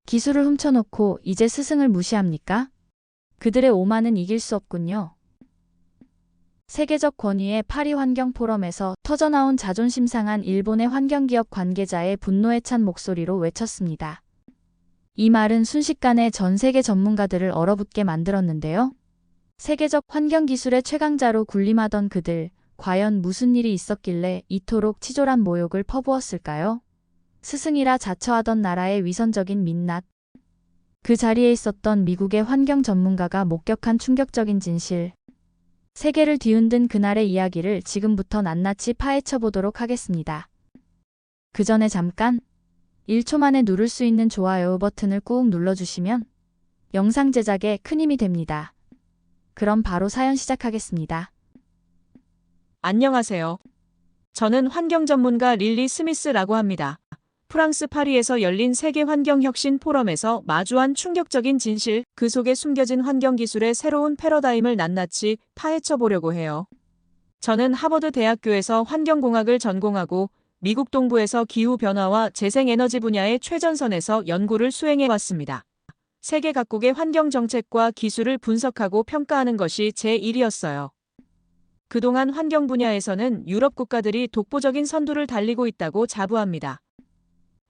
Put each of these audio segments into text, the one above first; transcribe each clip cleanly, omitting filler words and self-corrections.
기술을 훔쳐놓고 이제 스승을 무시합니까? 그들의 오만은 이길 수 없군요. 세계적 권위의 파리 환경 포럼에서 터져나온 자존심 상한 일본의 환경기업 관계자의 분노에 찬 목소리로 외쳤습니다. 이 말은 순식간에 전 세계 전문가들을 얼어붙게 만들었는데요. 세계적 환경기술의 최강자로 군림하던 그들, 과연 무슨 일이 있었길래 이토록 치졸한 모욕을 퍼부었을까요? 스승이라 자처하던 나라의 위선적인 민낯. 그 자리에 있었던 미국의 환경 전문가가 목격한 충격적인 진실. 세계를 뒤흔든 그날의 이야기를 지금부터 낱낱이 파헤쳐 보도록 하겠습니다. 그 전에 잠깐 1초 만에 누를 수 있는 좋아요 버튼을 꾹 눌러주시면 영상 제작에 큰 힘이 됩니다. 그럼 바로 사연 시작하겠습니다. 안녕하세요. 저는 환경 전문가 릴리 스미스라고 합니다. 프랑스 파리에서 열린 세계 환경혁신 포럼에서 마주한 충격적인 진실, 그 속에 숨겨진 환경기술의 새로운 패러다임을 낱낱이 파헤쳐 보려고 해요. 저는 하버드 대학교에서 환경공학을 전공하고 미국 동부에서 기후변화와 재생에너지 분야의 최전선에서 연구를 수행해 왔습니다. 세계 각국의 환경정책과 기술을 분석하고 평가하는 것이 제 일이었어요. 그동안 환경 분야에서는 유럽 국가들이 독보적인 선두를 달리고 있다고 자부합니다.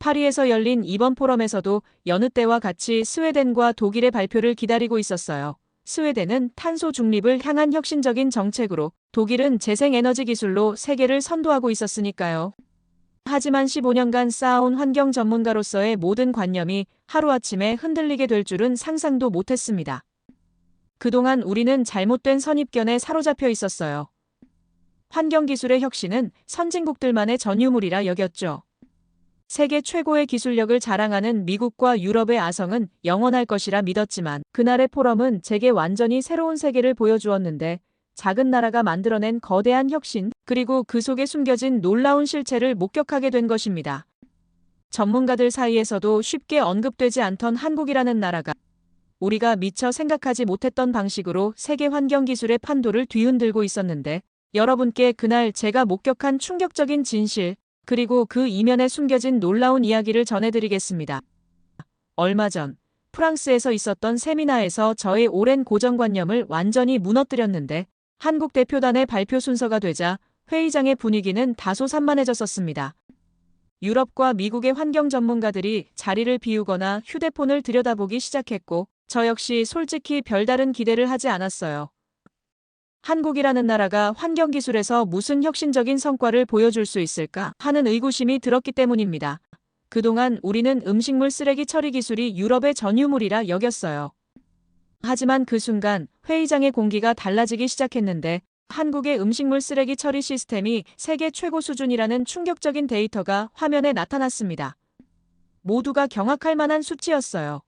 파리에서 열린 이번 포럼에서도 여느 때와 같이 스웨덴과 독일의 발표를 기다리고 있었어요. 스웨덴은 탄소 중립을 향한 혁신적인 정책으로, 독일은 재생에너지 기술로 세계를 선도하고 있었으니까요. 하지만 15년간 쌓아온 환경 전문가로서의 모든 관념이 하루아침에 흔들리게 될 줄은 상상도 못했습니다. 그동안 우리는 잘못된 선입견에 사로잡혀 있었어요. 환경기술의 혁신은 선진국들만의 전유물이라 여겼죠. 세계 최고의 기술력을 자랑하는 미국과 유럽의 아성은 영원할 것이라 믿었지만 그날의 포럼은 제게 완전히 새로운 세계를 보여주었는데, 작은 나라가 만들어낸 거대한 혁신, 그리고 그 속에 숨겨진 놀라운 실체를 목격하게 된 것입니다. 전문가들 사이에서도 쉽게 언급되지 않던 한국이라는 나라가 우리가 미처 생각하지 못했던 방식으로 세계 환경기술의 판도를 뒤흔들고 있었는데, 여러분께 그날 제가 목격한 충격적인 진실, 그리고 그 이면에 숨겨진 놀라운 이야기를 전해드리겠습니다. 얼마 전 프랑스에서 있었던 세미나에서 저의 오랜 고정관념을 완전히 무너뜨렸는데, 한국 대표단의 발표 순서가 되자 회의장의 분위기는 다소 산만해졌었습니다. 유럽과 미국의 환경 전문가들이 자리를 비우거나 휴대폰을 들여다보기 시작했고, 저 역시 솔직히 별다른 기대를 하지 않았어요. 한국이라는 나라가 환경기술에서 무슨 혁신적인 성과를 보여줄 수 있을까 하는 의구심이 들었기 때문입니다. 그동안 우리는 음식물 쓰레기 처리 기술이 유럽의 전유물이라 여겼어요. 하지만 그 순간 회의장의 공기가 달라지기 시작했는데, 한국의 음식물 쓰레기 처리 시스템이 세계 최고 수준이라는 충격적인 데이터가 화면에 나타났습니다. 모두가 경악할 만한 수치였어요.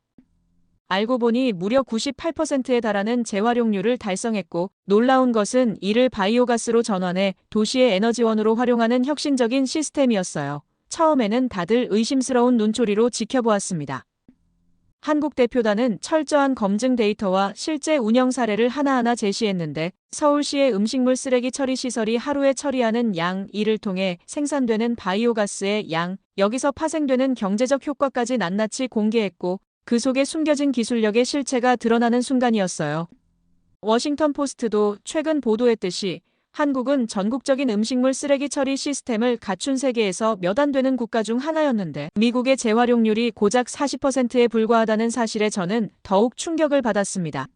알고 보니 무려 98%에 달하는 재활용률을 달성했고, 놀라운 것은 이를 바이오가스로 전환해 도시의 에너지원으로 활용하는 혁신적인 시스템이었어요. 처음에는 다들 의심스러운 눈초리로 지켜보았습니다. 한국 대표단은 철저한 검증 데이터와 실제 운영 사례를 하나하나 제시했는데, 서울시의 음식물 쓰레기 처리 시설이 하루에 처리하는 양, 이를 통해 생산되는 바이오가스의 양, 여기서 파생되는 경제적 효과까지 낱낱이 공개했고, 그 속에 숨겨진 기술력의 실체가 드러나는 순간이었어요. 워싱턴 포스트도 최근 보도했듯이 한국은 전국적인 음식물 쓰레기 처리 시스템을 갖춘 세계에서 몇 안 되는 국가 중 하나였는데, 미국의 재활용률이 고작 40%에 불과하다는 사실에 저는 더욱 충격을 받았습니다.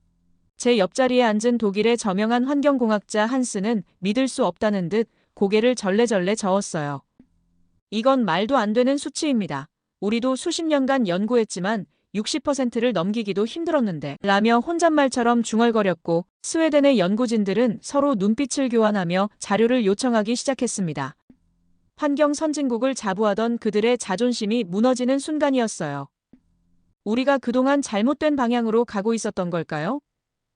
제 옆자리에 앉은 독일의 저명한 환경공학자 한스는 믿을 수 없다는 듯 고개를 절레절레 저었어요. 이건 말도 안 되는 수치입니다. 우리도 수십 년간 연구했지만 60%를 넘기기도 힘들었는데 라며 혼잣말처럼 중얼거렸고, 스웨덴의 연구진들은 서로 눈빛을 교환하며 자료를 요청하기 시작했습니다. 환경 선진국을 자부하던 그들의 자존심이 무너지는 순간이었어요. 우리가 그동안 잘못된 방향으로 가고 있었던 걸까요?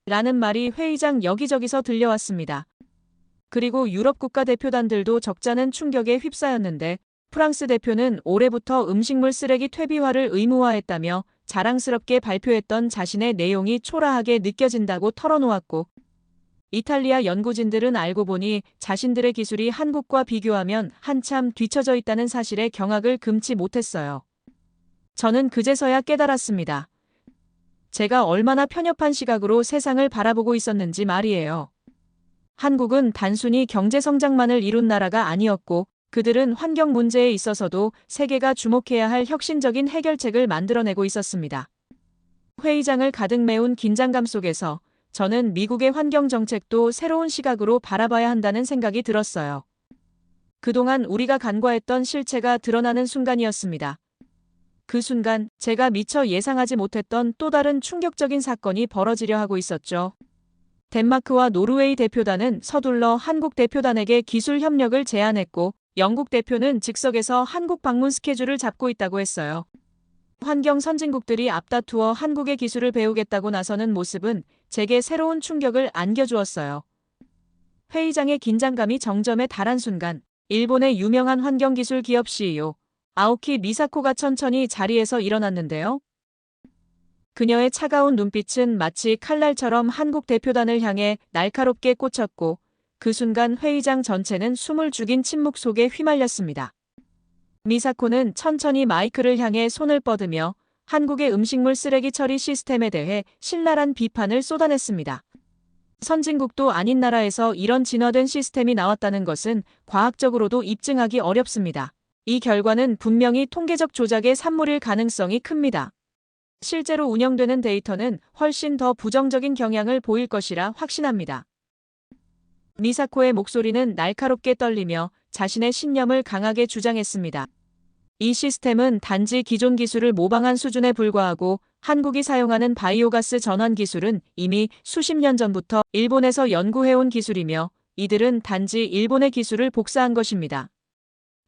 라는 말이 회의장 여기저기서 들려왔습니다. 그리고 유럽 국가 대표단들도 적잖은 충격에 휩싸였는데, 프랑스 대표는 올해부터 음식물 쓰레기 퇴비화를 의무화했다며 자랑스럽게 발표했던 자신의 내용이 초라하게 느껴진다고 털어놓았고, 이탈리아 연구진들은 알고 보니 자신들의 기술이 한국과 비교하면 한참 뒤처져 있다는 사실에 경악을 금치 못했어요. 저는 그제서야 깨달았습니다. 제가 얼마나 편협한 시각으로 세상을 바라보고 있었는지 말이에요. 한국은 단순히 경제 성장만을 이룬 나라가 아니었고, 그들은 환경 문제에 있어서도 세계가 주목해야 할 혁신적인 해결책을 만들어내고 있었습니다. 회의장을 가득 메운 긴장감 속에서 저는 미국의 환경 정책도 새로운 시각으로 바라봐야 한다는 생각이 들었어요. 그동안 우리가 간과했던 실체가 드러나는 순간이었습니다. 그 순간 제가 미처 예상하지 못했던 또 다른 충격적인 사건이 벌어지려 하고 있었죠. 덴마크와 노르웨이 대표단은 서둘러 한국 대표단에게 기술 협력을 제안했고, 영국 대표는 즉석에서 한국 방문 스케줄을 잡고 있다고 했어요. 환경 선진국들이 앞다투어 한국의 기술을 배우겠다고 나서는 모습은 제게 새로운 충격을 안겨주었어요. 회의장의 긴장감이 정점에 달한 순간, 일본의 유명한 환경기술 기업 CEO, 아오키 미사코가 천천히 자리에서 일어났는데요. 그녀의 차가운 눈빛은 마치 칼날처럼 한국 대표단을 향해 날카롭게 꽂혔고, 그 순간 회의장 전체는 숨을 죽인 침묵 속에 휘말렸습니다. 미사코는 천천히 마이크를 향해 손을 뻗으며 한국의 음식물 쓰레기 처리 시스템에 대해 신랄한 비판을 쏟아냈습니다. 선진국도 아닌 나라에서 이런 진화된 시스템이 나왔다는 것은 과학적으로도 입증하기 어렵습니다. 이 결과는 분명히 통계적 조작의 산물일 가능성이 큽니다. 실제로 운영되는 데이터는 훨씬 더 부정적인 경향을 보일 것이라 확신합니다. 미사코의 목소리는 날카롭게 떨리며 자신의 신념을 강하게 주장했습니다. 이 시스템은 단지 기존 기술을 모방한 수준에 불과하고, 한국이 사용하는 바이오가스 전환 기술은 이미 수십 년 전부터 일본에서 연구해온 기술이며, 이들은 단지 일본의 기술을 복사한 것입니다.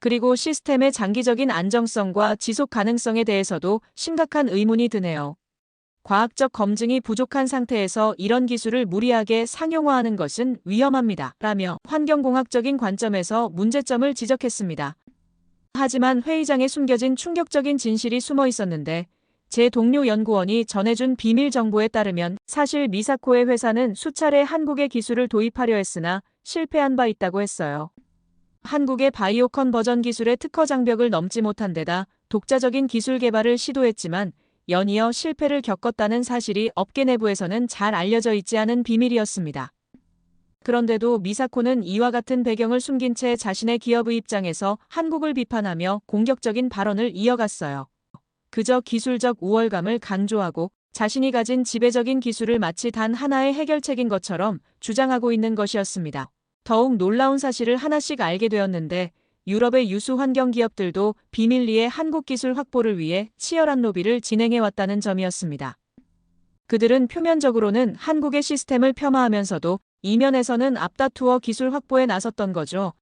그리고 시스템의 장기적인 안정성과 지속 가능성에 대해서도 심각한 의문이 드네요. 과학적 검증이 부족한 상태에서 이런 기술을 무리하게 상용화하는 것은 위험합니다. 라며 환경공학적인 관점에서 문제점을 지적했습니다. 하지만 회의장에 숨겨진 충격적인 진실이 숨어 있었는데, 제 동료 연구원이 전해준 비밀 정보에 따르면 사실 미사코의 회사는 수차례 한국의 기술을 도입하려 했으나 실패한 바 있다고 했어요. 한국의 바이오 컨버전 기술의 특허 장벽을 넘지 못한 데다 독자적인 기술 개발을 시도했지만 연이어 실패를 겪었다는 사실이 업계 내부에서는 잘 알려져 있지 않은 비밀이었습니다. 그런데도 미사코는 이와 같은 배경을 숨긴 채 자신의 기업의 입장에서 한국을 비판하며 공격적인 발언을 이어갔어요. 그저 기술적 우월감을 강조하고 자신이 가진 지배적인 기술을 마치 단 하나의 해결책인 것처럼 주장하고 있는 것이었습니다. 더욱 놀라운 사실을 하나씩 알게 되었는데, 유럽의 유수 환경 기업들도 비밀리에 한국 기술 확보를 위해 치열한 로비를 진행해왔다는 점이었습니다. 그들은 표면적으로는 한국의 시스템을 폄하하면서도 이면에서는 앞다투어 기술 확보에 나섰던 거죠.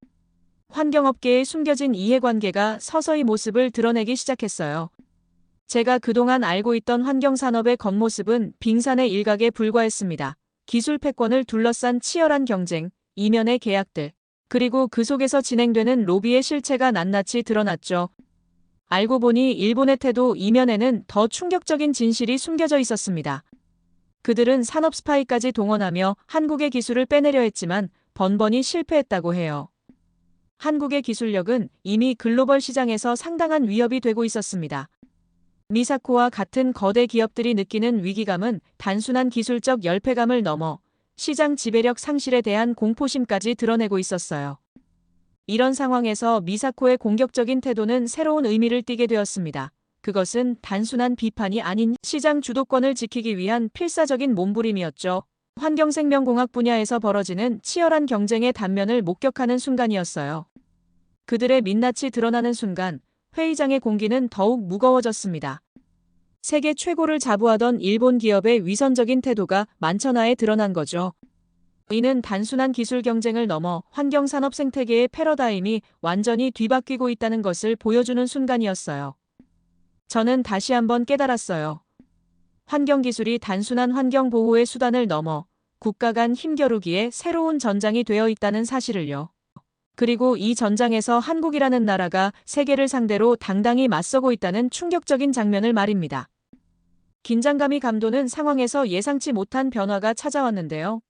환경업계의 숨겨진 이해관계가 서서히 모습을 드러내기 시작했어요. 제가 그동안 알고 있던 환경산업의 겉모습은 빙산의 일각에 불과했습니다. 기술 패권을 둘러싼 치열한 경쟁, 이면의 계약들, 그리고 그 속에서 진행되는 로비의 실체가 낱낱이 드러났죠. 알고 보니 일본의 태도 이면에는 더 충격적인 진실이 숨겨져 있었습니다. 그들은 산업 스파이까지 동원하며 한국의 기술을 빼내려 했지만 번번이 실패했다고 해요. 한국의 기술력은 이미 글로벌 시장에서 상당한 위협이 되고 있었습니다. 미사코와 같은 거대 기업들이 느끼는 위기감은 단순한 기술적 열패감을 넘어 시장 지배력 상실에 대한 공포심까지 드러내고 있었어요. 이런 상황에서 미사코의 공격적인 태도는 새로운 의미를 띠게 되었습니다. 그것은 단순한 비판이 아닌 시장 주도권을 지키기 위한 필사적인 몸부림이었죠. 환경생명공학 분야에서 벌어지는 치열한 경쟁의 단면을 목격하는 순간이었어요. 그들의 민낯이 드러나는 순간 회의장의 공기는 더욱 무거워졌습니다. 세계 최고를 자부하던 일본 기업의 위선적인 태도가 만천하에 드러난 거죠. 이는 단순한 기술 경쟁을 넘어 환경산업 생태계의 패러다임이 완전히 뒤바뀌고 있다는 것을 보여주는 순간이었어요. 저는 다시 한번 깨달았어요. 환경기술이 단순한 환경보호의 수단을 넘어 국가 간 힘겨루기의 새로운 전장이 되어 있다는 사실을요. 그리고 이 전장에서 한국이라는 나라가 세계를 상대로 당당히 맞서고 있다는 충격적인 장면을 말입니다. 긴장감이 감도는 상황에서 예상치 못한 변화가 찾아왔는데요.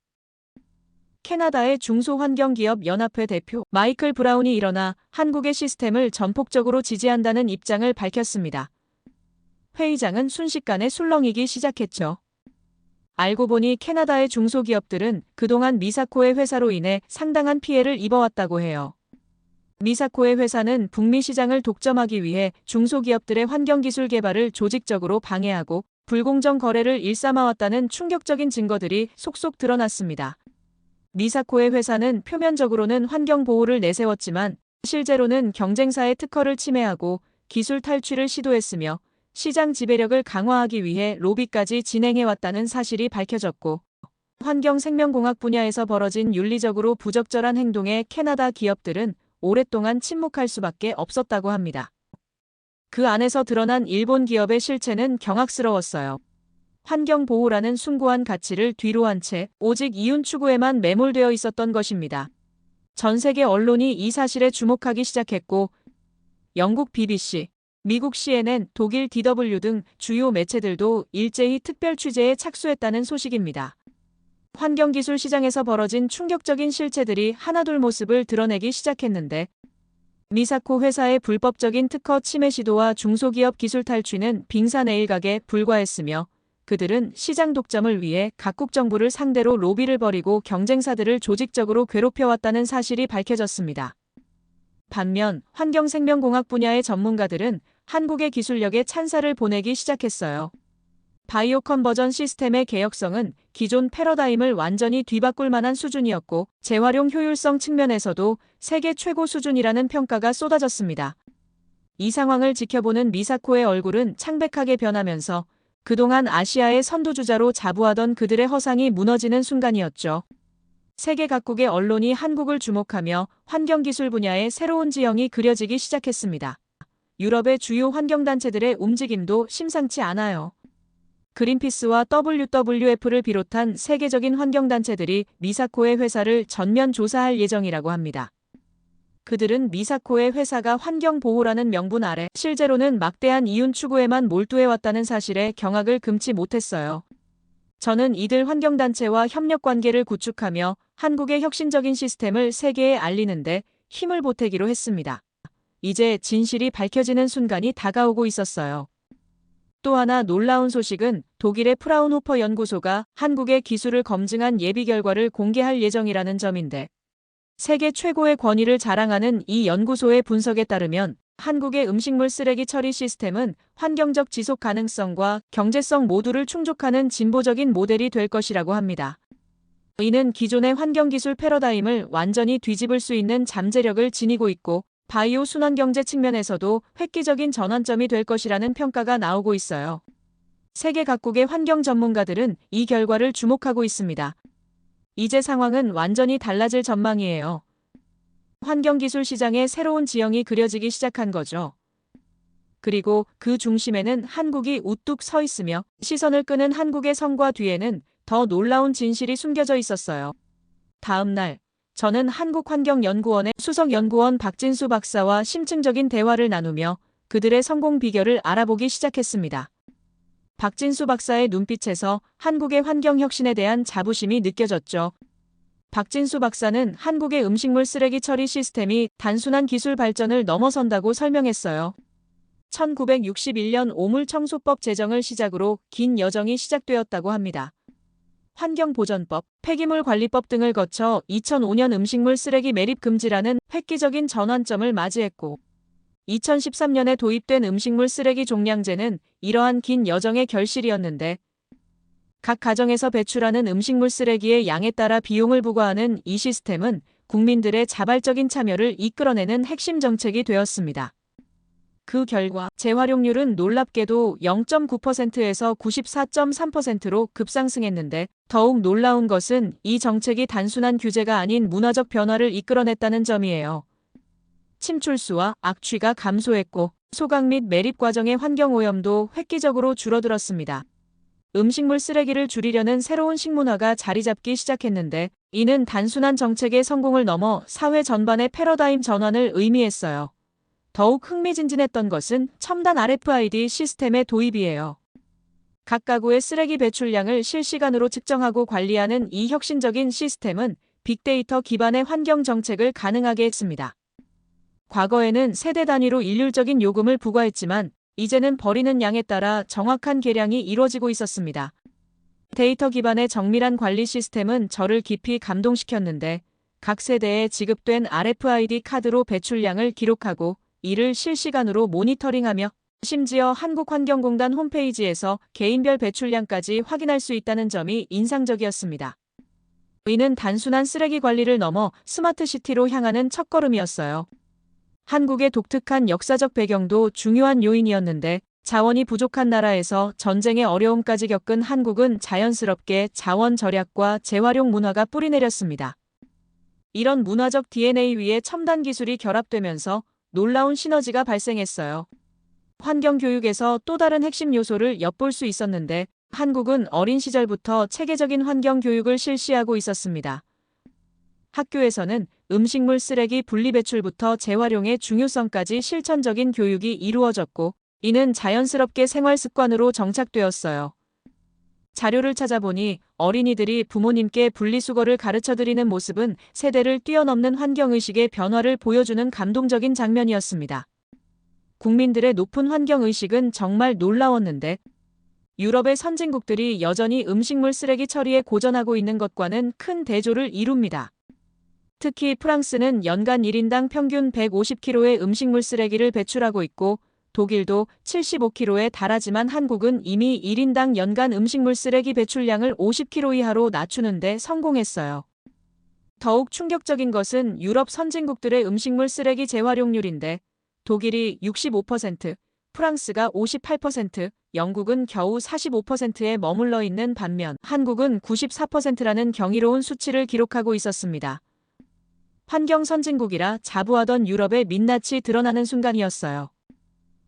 캐나다의 중소환경기업 연합회 대표 마이클 브라운이 일어나 한국의 시스템을 전폭적으로 지지한다는 입장을 밝혔습니다. 회의장은 순식간에 술렁이기 시작했죠. 알고 보니 캐나다의 중소기업들은 그동안 미사코의 회사로 인해 상당한 피해를 입어왔다고 해요. 미사코의 회사는 북미 시장을 독점하기 위해 중소기업들의 환경기술 개발을 조직적으로 방해하고 불공정 거래를 일삼아왔다는 충격적인 증거들이 속속 드러났습니다. 미사코의 회사는 표면적으로는 환경 보호를 내세웠지만 실제로는 경쟁사의 특허를 침해하고 기술 탈취를 시도했으며 시장 지배력을 강화하기 위해 로비까지 진행해왔다는 사실이 밝혀졌고, 환경생명공학 분야에서 벌어진 윤리적으로 부적절한 행동에 캐나다 기업들은 오랫동안 침묵할 수밖에 없었다고 합니다. 그 안에서 드러난 일본 기업의 실체는 경악스러웠어요. 환경보호라는 숭고한 가치를 뒤로한 채 오직 이윤 추구에만 매몰되어 있었던 것입니다. 전 세계 언론이 이 사실에 주목하기 시작했고, 영국 BBC, 미국 CNN, 독일 DW 등 주요 매체들도 일제히 특별 취재에 착수했다는 소식입니다. 환경기술 시장에서 벌어진 충격적인 실체들이 하나둘 모습을 드러내기 시작했는데, 미사코 회사의 불법적인 특허 침해 시도와 중소기업 기술 탈취는 빙산의일각에 불과했으며, 그들은 시장 독점을 위해 각국 정부를 상대로 로비를 벌이고 경쟁사들을 조직적으로 괴롭혀왔다는 사실이 밝혀졌습니다. 반면 환경생명공학 분야의 전문가들은 한국의 기술력에 찬사를 보내기 시작했어요. 바이오 컨버전 시스템의 개혁성은 기존 패러다임을 완전히 뒤바꿀 만한 수준이었고, 재활용 효율성 측면에서도 세계 최고 수준이라는 평가가 쏟아졌습니다. 이 상황을 지켜보는 미사코의 얼굴은 창백하게 변하면서 그동안 아시아의 선두주자로 자부하던 그들의 허상이 무너지는 순간이었죠. 세계 각국의 언론이 한국을 주목하며 환경기술 분야의 새로운 지형이 그려지기 시작했습니다. 유럽의 주요 환경단체들의 움직임도 심상치 않아요. 그린피스와 WWF를 비롯한 세계적인 환경단체들이 미사코의 회사를 전면 조사할 예정이라고 합니다. 그들은 미사코의 회사가 환경보호라는 명분 아래 실제로는 막대한 이윤 추구에만 몰두해왔다는 사실에 경악을 금치 못했어요. 저는 이들 환경단체와 협력관계를 구축하며 한국의 혁신적인 시스템을 세계에 알리는데 힘을 보태기로 했습니다. 이제 진실이 밝혀지는 순간이 다가오고 있었어요. 또 하나 놀라운 소식은 독일의 프라운호퍼 연구소가 한국의 기술을 검증한 예비 결과를 공개할 예정이라는 점인데, 세계 최고의 권위를 자랑하는 이 연구소의 분석에 따르면 한국의 음식물 쓰레기 처리 시스템은 환경적 지속 가능성과 경제성 모두를 충족하는 진보적인 모델이 될 것이라고 합니다. 이는 기존의 환경기술 패러다임을 완전히 뒤집을 수 있는 잠재력을 지니고 있고, 바이오 순환경제 측면에서도 획기적인 전환점이 될 것이라는 평가가 나오고 있어요. 세계 각국의 환경 전문가들은 이 결과를 주목하고 있습니다. 이제 상황은 완전히 달라질 전망이에요. 환경기술 시장의 새로운 지형이 그려지기 시작한 거죠. 그리고 그 중심에는 한국이 우뚝 서 있으며 시선을 끄는 한국의 성과 뒤에는 더 놀라운 진실이 숨겨져 있었어요. 다음 날, 저는 한국환경연구원의 수석연구원 박진수 박사와 심층적인 대화를 나누며 그들의 성공 비결을 알아보기 시작했습니다. 박진수 박사의 눈빛에서 한국의 환경혁신에 대한 자부심이 느껴졌죠. 박진수 박사는 한국의 음식물 쓰레기 처리 시스템이 단순한 기술 발전을 넘어선다고 설명했어요. 1961년 오물청소법 제정을 시작으로 긴 여정이 시작되었다고 합니다. 환경보전법, 폐기물관리법 등을 거쳐 2005년 음식물 쓰레기 매립 금지라는 획기적인 전환점을 맞이했고, 2013년에 도입된 음식물 쓰레기 종량제는 이러한 긴 여정의 결실이었는데, 각 가정에서 배출하는 음식물 쓰레기의 양에 따라 비용을 부과하는 이 시스템은 국민들의 자발적인 참여를 이끌어내는 핵심 정책이 되었습니다. 그 결과 재활용률은 놀랍게도 0.9%에서 94.3%로 급상승했는데, 더욱 놀라운 것은 이 정책이 단순한 규제가 아닌 문화적 변화를 이끌어냈다는 점이에요. 침출수와 악취가 감소했고 소각 및 매립 과정의 환경오염도 획기적으로 줄어들었습니다. 음식물 쓰레기를 줄이려는 새로운 식문화가 자리 잡기 시작했는데, 이는 단순한 정책의 성공을 넘어 사회 전반의 패러다임 전환을 의미했어요. 더욱 흥미진진했던 것은 첨단 RFID 시스템의 도입이에요. 각 가구의 쓰레기 배출량을 실시간으로 측정하고 관리하는 이 혁신적인 시스템은 빅데이터 기반의 환경 정책을 가능하게 했습니다. 과거에는 세대 단위로 일률적인 요금을 부과했지만 이제는 버리는 양에 따라 정확한 계량이 이루어지고 있었습니다. 데이터 기반의 정밀한 관리 시스템은 저를 깊이 감동시켰는데 각 세대에 지급된 RFID 카드로 배출량을 기록하고 이를 실시간으로 모니터링하며 심지어 한국환경공단 홈페이지에서 개인별 배출량까지 확인할 수 있다는 점이 인상적이었습니다. 이는 단순한 쓰레기 관리를 넘어 스마트시티로 향하는 첫걸음이었어요. 한국의 독특한 역사적 배경도 중요한 요인이었는데 자원이 부족한 나라에서 전쟁의 어려움까지 겪은 한국은 자연스럽게 자원 절약과 재활용 문화가 뿌리내렸습니다. 이런 문화적 DNA 위에 첨단 기술이 결합되면서 놀라운 시너지가 발생했어요. 환경교육에서 또 다른 핵심 요소를 엿볼 수 있었는데 한국은 어린 시절부터 체계적인 환경교육을 실시하고 있었습니다. 학교에서는 음식물 쓰레기 분리배출부터 재활용의 중요성까지 실천적인 교육이 이루어졌고 이는 자연스럽게 생활 습관으로 정착되었어요. 자료를 찾아보니 어린이들이 부모님께 분리수거를 가르쳐드리는 모습은 세대를 뛰어넘는 환경의식의 변화를 보여주는 감동적인 장면이었습니다. 국민들의 높은 환경의식은 정말 놀라웠는데 유럽의 선진국들이 여전히 음식물 쓰레기 처리에 고전하고 있는 것과는 큰 대조를 이룹니다. 특히 프랑스는 연간 1인당 평균 150kg의 음식물 쓰레기를 배출하고 있고 독일도 75kg에 달하지만 한국은 이미 1인당 연간 음식물 쓰레기 배출량을 50kg 이하로 낮추는 데 성공했어요. 더욱 충격적인 것은 유럽 선진국들의 음식물 쓰레기 재활용률인데 독일이 65%, 프랑스가 58%, 영국은 겨우 45%에 머물러 있는 반면 한국은 94%라는 경이로운 수치를 기록하고 있었습니다. 환경 선진국이라 자부하던 유럽의 민낯이 드러나는 순간이었어요.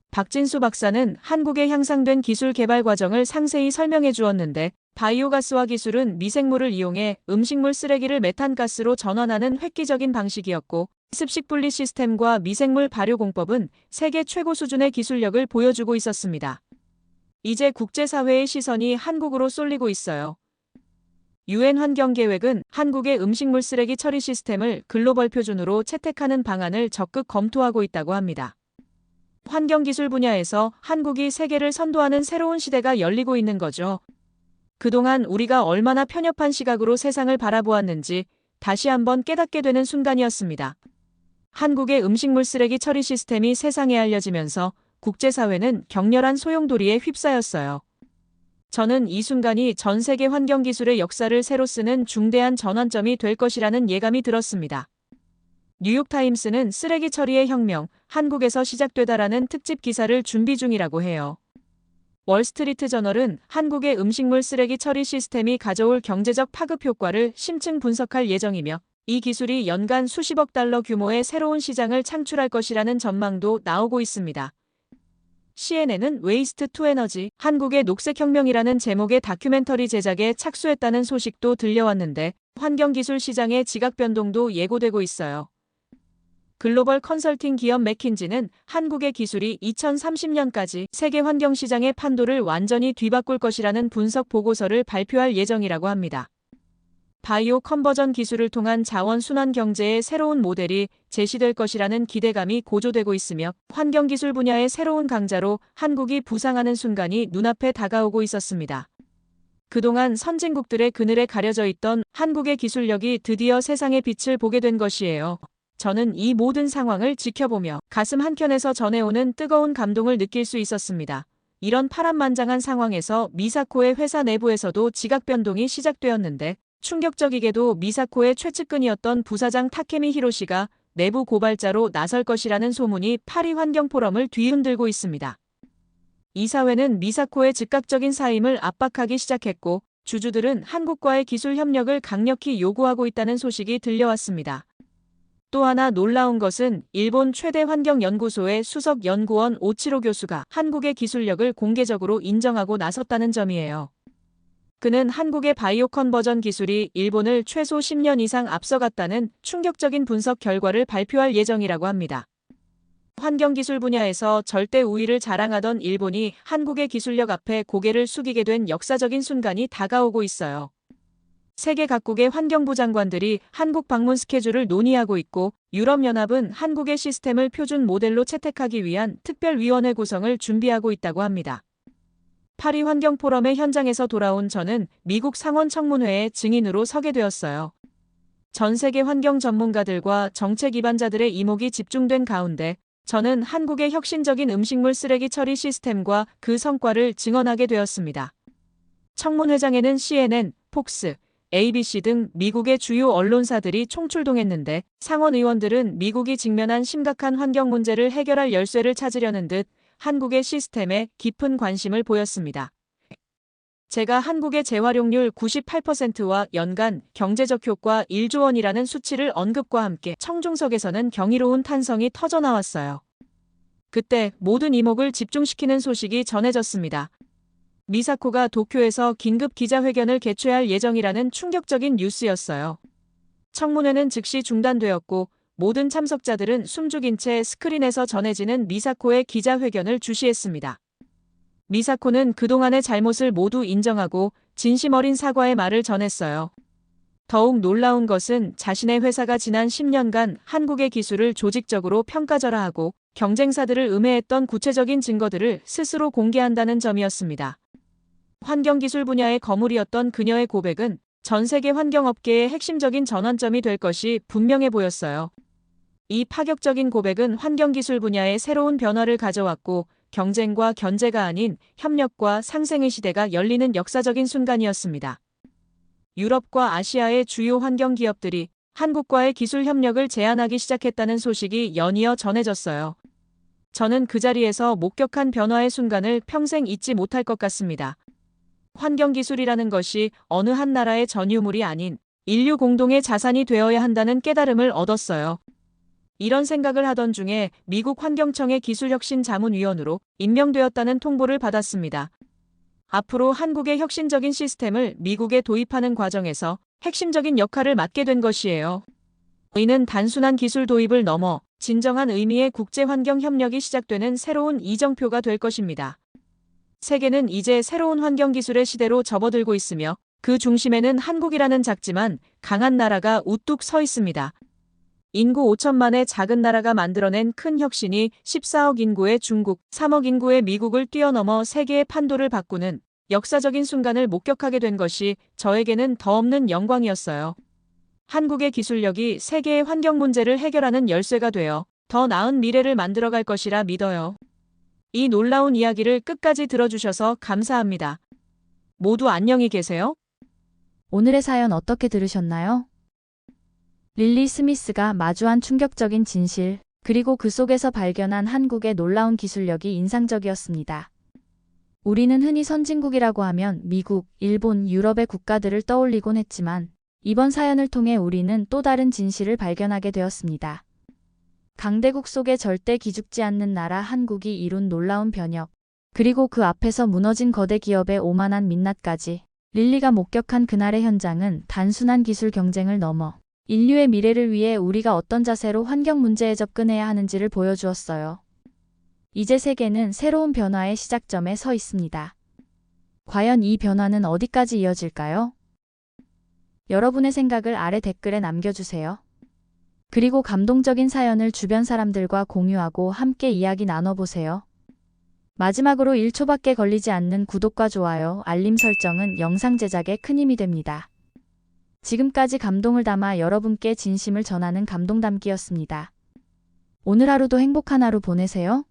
박진수 박사는 한국의 향상된 기술 개발 과정을 상세히 설명해 주었는데 바이오가스화 기술은 미생물을 이용해 음식물 쓰레기를 메탄가스로 전환하는 획기적인 방식이었고 습식 분리 시스템과 미생물 발효 공법은 세계 최고 수준의 기술력을 보여주고 있었습니다. 이제 국제사회의 시선이 한국으로 쏠리고 있어요. 유엔 환경계획은 한국의 음식물 쓰레기 처리 시스템을 글로벌 표준으로 채택하는 방안을 적극 검토하고 있다고 합니다. 환경기술 분야에서 한국이 세계를 선도하는 새로운 시대가 열리고 있는 거죠. 그동안 우리가 얼마나 편협한 시각으로 세상을 바라보았는지 다시 한번 깨닫게 되는 순간이었습니다. 한국의 음식물 쓰레기 처리 시스템이 세상에 알려지면서 국제사회는 격렬한 소용돌이에 휩싸였어요. 저는 이 순간이 전 세계 환경기술의 역사를 새로 쓰는 중대한 전환점이 될 것이라는 예감이 들었습니다. 뉴욕타임스는 쓰레기 처리의 혁명, 한국에서 시작되다라는 특집 기사를 준비 중이라고 해요. 월스트리트 저널은 한국의 음식물 쓰레기 처리 시스템이 가져올 경제적 파급 효과를 심층 분석할 예정이며 이 기술이 연간 수십억 달러 규모의 새로운 시장을 창출할 것이라는 전망도 나오고 있습니다. CNN은 웨이스트 투 에너지, 한국의 녹색혁명이라는 제목의 다큐멘터리 제작에 착수했다는 소식도 들려왔는데 환경기술 시장의 지각 변동도 예고되고 있어요. 글로벌 컨설팅 기업 맥킨지는 한국의 기술이 2030년까지 세계 환경시장의 판도를 완전히 뒤바꿀 것이라는 분석 보고서를 발표할 예정이라고 합니다. 바이오 컨버전 기술을 통한 자원 순환 경제의 새로운 모델이 제시될 것이라는 기대감이 고조되고 있으며 환경기술 분야의 새로운 강자로 한국이 부상하는 순간이 눈앞에 다가오고 있었습니다. 그동안 선진국들의 그늘에 가려져 있던 한국의 기술력이 드디어 세상의 빛을 보게 된 것이에요. 저는 이 모든 상황을 지켜보며 가슴 한켠에서 전해오는 뜨거운 감동을 느낄 수 있었습니다. 이런 파란만장한 상황에서 미사코의 회사 내부에서도 지각 변동이 시작되었는데 충격적이게도 미사코의 최측근이었던 부사장 타케미 히로시가 내부 고발자로 나설 것이라는 소문이 파리 환경 포럼을 뒤흔들고 있습니다. 이사회는 미사코의 즉각적인 사임을 압박하기 시작했고 주주들은 한국과의 기술 협력을 강력히 요구하고 있다는 소식이 들려왔습니다. 또 하나 놀라운 것은 일본 최대 환경연구소의 수석 연구원 오치로 교수가 한국의 기술력을 공개적으로 인정하고 나섰다는 점이에요. 그는 한국의 바이오 컨버전 기술이 일본을 최소 10년 이상 앞서갔다는 충격적인 분석 결과를 발표할 예정이라고 합니다. 환경기술 분야에서 절대 우위를 자랑하던 일본이 한국의 기술력 앞에 고개를 숙이게 된 역사적인 순간이 다가오고 있어요. 세계 각국의 환경부 장관들이 한국 방문 스케줄을 논의하고 있고 유럽연합은 한국의 시스템을 표준 모델로 채택하기 위한 특별위원회 구성을 준비하고 있다고 합니다. 파리 환경 포럼의 현장에서 돌아온 저는 미국 상원 청문회에 증인으로 서게 되었어요. 전 세계 환경 전문가들과 정책 기반자들의 이목이 집중된 가운데 저는 한국의 혁신적인 음식물 쓰레기 처리 시스템과 그 성과를 증언하게 되었습니다. 청문회장에는 CNN, 폭스, ABC 등 미국의 주요 언론사들이 총출동했는데 상원 의원들은 미국이 직면한 심각한 환경 문제를 해결할 열쇠를 찾으려는 듯 한국의 시스템에 깊은 관심을 보였습니다. 제가 한국의 재활용률 98%와 연간 경제적 효과 1조 원이라는 수치를 언급과 함께 청중석에서는 경이로운 탄성이 터져나왔어요. 그때 모든 이목을 집중시키는 소식이 전해졌습니다. 미사코가 도쿄에서 긴급 기자회견을 개최할 예정이라는 충격적인 뉴스였어요. 청문회는 즉시 중단되었고 모든 참석자들은 숨죽인 채 스크린에서 전해지는 미사코의 기자회견을 주시했습니다. 미사코는 그동안의 잘못을 모두 인정하고 진심 어린 사과의 말을 전했어요. 더욱 놀라운 것은 자신의 회사가 지난 10년간 한국의 기술을 조직적으로 평가절하하고 경쟁사들을 음해했던 구체적인 증거들을 스스로 공개한다는 점이었습니다. 환경기술 분야의 거물이었던 그녀의 고백은 전 세계 환경업계의 핵심적인 전환점이 될 것이 분명해 보였어요. 이 파격적인 고백은 환경기술 분야의 새로운 변화를 가져왔고 경쟁과 견제가 아닌 협력과 상생의 시대가 열리는 역사적인 순간이었습니다. 유럽과 아시아의 주요 환경기업들이 한국과의 기술 협력을 제안하기 시작했다는 소식이 연이어 전해졌어요. 저는 그 자리에서 목격한 변화의 순간을 평생 잊지 못할 것 같습니다. 환경기술이라는 것이 어느 한 나라의 전유물이 아닌 인류 공동의 자산이 되어야 한다는 깨달음을 얻었어요. 이런 생각을 하던 중에 미국 환경청의 기술혁신 자문위원으로 임명되었다는 통보를 받았습니다. 앞으로 한국의 혁신적인 시스템을 미국에 도입하는 과정에서 핵심적인 역할을 맡게 된 것이에요. 이는 단순한 기술 도입을 넘어 진정한 의미의 국제환경 협력이 시작되는 새로운 이정표가 될 것입니다. 세계는 이제 새로운 환경기술의 시대로 접어들고 있으며 그 중심에는 한국이라는 작지만 강한 나라가 우뚝 서 있습니다. 인구 5천만의 작은 나라가 만들어낸 큰 혁신이 14억 인구의 중국, 3억 인구의 미국을 뛰어넘어 세계의 판도를 바꾸는 역사적인 순간을 목격하게 된 것이 저에게는 더없는 영광이었어요. 한국의 기술력이 세계의 환경 문제를 해결하는 열쇠가 되어 더 나은 미래를 만들어갈 것이라 믿어요. 이 놀라운 이야기를 끝까지 들어주셔서 감사합니다. 모두 안녕히 계세요. 오늘의 사연 어떻게 들으셨나요? 릴리 스미스가 마주한 충격적인 진실, 그리고 그 속에서 발견한 한국의 놀라운 기술력이 인상적이었습니다. 우리는 흔히 선진국이라고 하면 미국, 일본, 유럽의 국가들을 떠올리곤 했지만 이번 사연을 통해 우리는 또 다른 진실을 발견하게 되었습니다. 강대국 속에 절대 기죽지 않는 나라 한국이 이룬 놀라운 변혁, 그리고 그 앞에서 무너진 거대 기업의 오만한 민낯까지 릴리가 목격한 그날의 현장은 단순한 기술 경쟁을 넘어 인류의 미래를 위해 우리가 어떤 자세로 환경 문제에 접근해야 하는지를 보여주었어요. 이제 세계는 새로운 변화의 시작점에 서 있습니다. 과연 이 변화는 어디까지 이어질까요? 여러분의 생각을 아래 댓글에 남겨주세요. 그리고 감동적인 사연을 주변 사람들과 공유하고 함께 이야기 나눠보세요. 마지막으로 1초밖에 걸리지 않는 구독과 좋아요, 알림 설정은 영상 제작에 큰 힘이 됩니다. 지금까지 감동을 담아 여러분께 진심을 전하는 감동담기였습니다. 오늘 하루도 행복한 하루 보내세요.